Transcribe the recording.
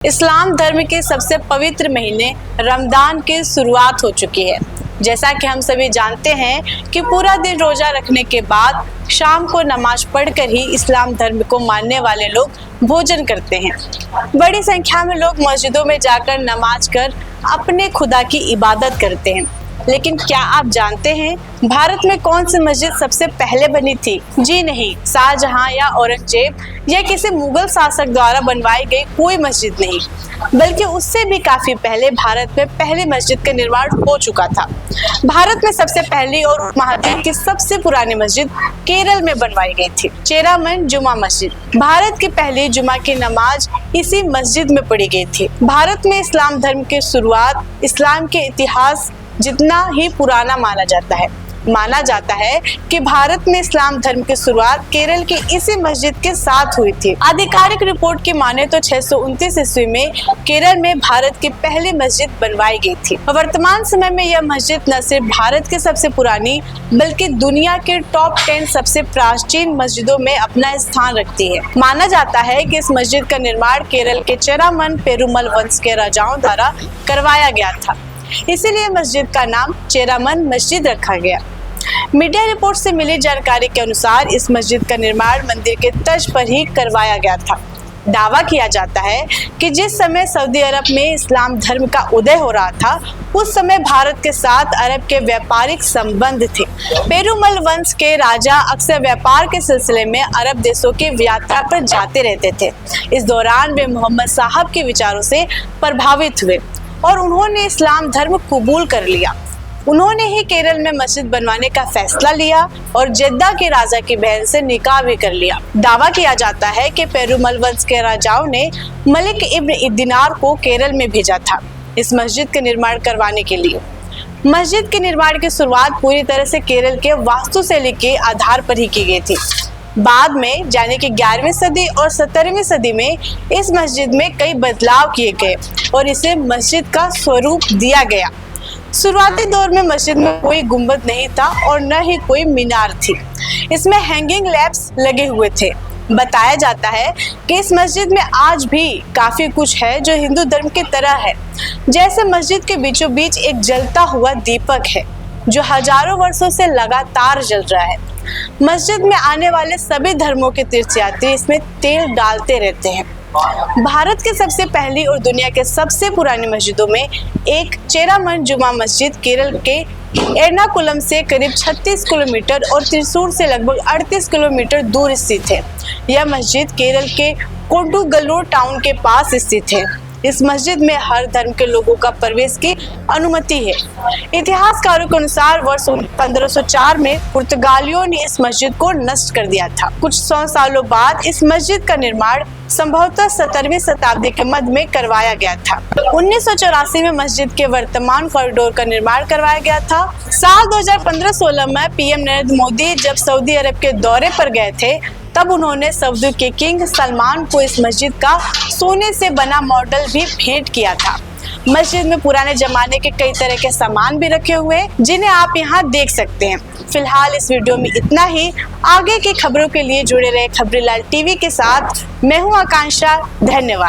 इस्लाम धर्म के सबसे पवित्र महीने रमजान की शुरुआत हो चुकी है। जैसा कि हम सभी जानते हैं कि पूरा दिन रोजा रखने के बाद शाम को नमाज पढ़कर ही इस्लाम धर्म को मानने वाले लोग भोजन करते हैं। बड़ी संख्या में लोग मस्जिदों में जाकर नमाज कर अपने खुदा की इबादत करते हैं। लेकिन क्या आप जानते हैं भारत में कौन सी मस्जिद सबसे पहले बनी थी? जी नहीं, शाहजहां या औरंगजेब या किसी मुगल शासक द्वारा बनवाई गई कोई मस्जिद नहीं, बल्कि उससे भी काफी पहले भारत में पहली मस्जिद का निर्माण हो चुका था। भारत में सबसे पहली और उपमहाद्वीप की सबसे पुरानी मस्जिद केरल में बनवाई गई थी, चेरामन जुमा मस्जिद। भारत की पहली जुमा की नमाज इसी मस्जिद में पढ़ी गई थी। भारत में इस्लाम धर्म की शुरुआत इस्लाम के इतिहास जितना ही पुराना माना जाता है कि भारत में इस्लाम धर्म की शुरुआत केरल की इसी मस्जिद के साथ हुई थी। आधिकारिक रिपोर्ट की माने तो 629 ईस्वी में केरल में भारत की पहली मस्जिद बनवाई गई थी। वर्तमान समय में यह मस्जिद न सिर्फ भारत की सबसे पुरानी बल्कि दुनिया के टॉप 10 सबसे प्राचीन मस्जिदों में अपना स्थान रखती है। माना जाता है कि इस मस्जिद का निर्माण केरल के चेरामन पेरुमल वंश के राजाओं द्वारा करवाया गया था, इसीलिए मस्जिद का नाम चेरामन मस्जिद रखा गया। मीडिया रिपोर्ट से मिली जानकारी के अनुसार इस मस्जिद का निर्माण मंदिर के तर्ज पर ही करवाया गया था। दावा किया जाता है कि जिस समय सऊदी अरब में इस्लाम धर्म का उदय हो रहा था, उस समय भारत के साथ अरब के व्यापारिक संबंध थे। पेरुमल वंश के राजा अक्सर व्यापार के सिलसिले में अरब देशों की यात्रा पर जाते रहते थे। इस दौरान वे मोहम्मद साहब के विचारों से प्रभावित हुए और उन्होंने इस्लाम धर्म कबूल कर लिया। उन्होंने ही केरल में मस्जिद बनवाने का फैसला लिया और जेद्दा के राजा की बहन से निकाह भी कर लिया। दावा किया जाता है कि पेरुमल वंश के राजाओं ने मलिक इब्न दिनार को केरल में भेजा था इस मस्जिद का निर्माण करवाने के लिए। मस्जिद के निर्माण की शुरुआत पूरी तरह से केरल के वास्तुशैली के आधार पर ही की गई थी। बाद में यानी कि 11वीं सदी और 17वीं सदी में इस मस्जिद में कई बदलाव किए गए और इसे मस्जिद का स्वरूप दिया गया। शुरुआती दौर में मस्जिद में कोई गुंबद नहीं था और न ही कोई मीनार थी। इसमें हैंगिंग लैंप्स लगे हुए थे। बताया जाता है कि इस मस्जिद में आज भी काफी कुछ है जो हिंदू धर्म की तरह है। जैसे मस्जिद के बीचों बीच एक जलता हुआ दीपक है जो हजारों वर्षों से लगातार जल रहा है। मस्जिद में आने वाले सभी धर्मों के तीर्थयात्री इसमें तेल डालते रहते हैं। भारत की सबसे पहली और दुनिया के सबसे पुरानी मस्जिदों में एक चेरामन जुमा मस्जिद केरल के एर्नाकुलम से करीब 36 किलोमीटर और त्रिशूर से लगभग 38 किलोमीटर दूर स्थित है। यह मस्जिद केरल के कोडुगल्लूर टाउन के पास स्थित है। इस मस्जिद में हर धर्म के लोगों का प्रवेश की अनुमति है। इतिहासकारों के अनुसार वर्ष 1504 में पुर्तगालियों ने इस मस्जिद को नष्ट कर दिया था। कुछ 100 सालों बाद इस मस्जिद का निर्माण संभवतः 17वीं शताब्दी के मध्य में करवाया गया था। 1984 में मस्जिद के वर्तमान कॉरिडोर का निर्माण करवाया गया था। साल 2015-16 में पीएम नरेंद्र मोदी जब सऊदी अरब के दौरे पर गए थे, तब उन्होंने सऊदी के किंग सलमान को इस मस्जिद का सोने से बना मॉडल भी भेंट किया था। मस्जिद में पुराने जमाने के कई तरह के सामान भी रखे हुए जिन्हें आप यहाँ देख सकते हैं। फिलहाल इस वीडियो में इतना ही। आगे की खबरों के लिए जुड़े रहे खबरीलाल टीवी के साथ। मैं हूँ आकांक्षा। धन्यवाद।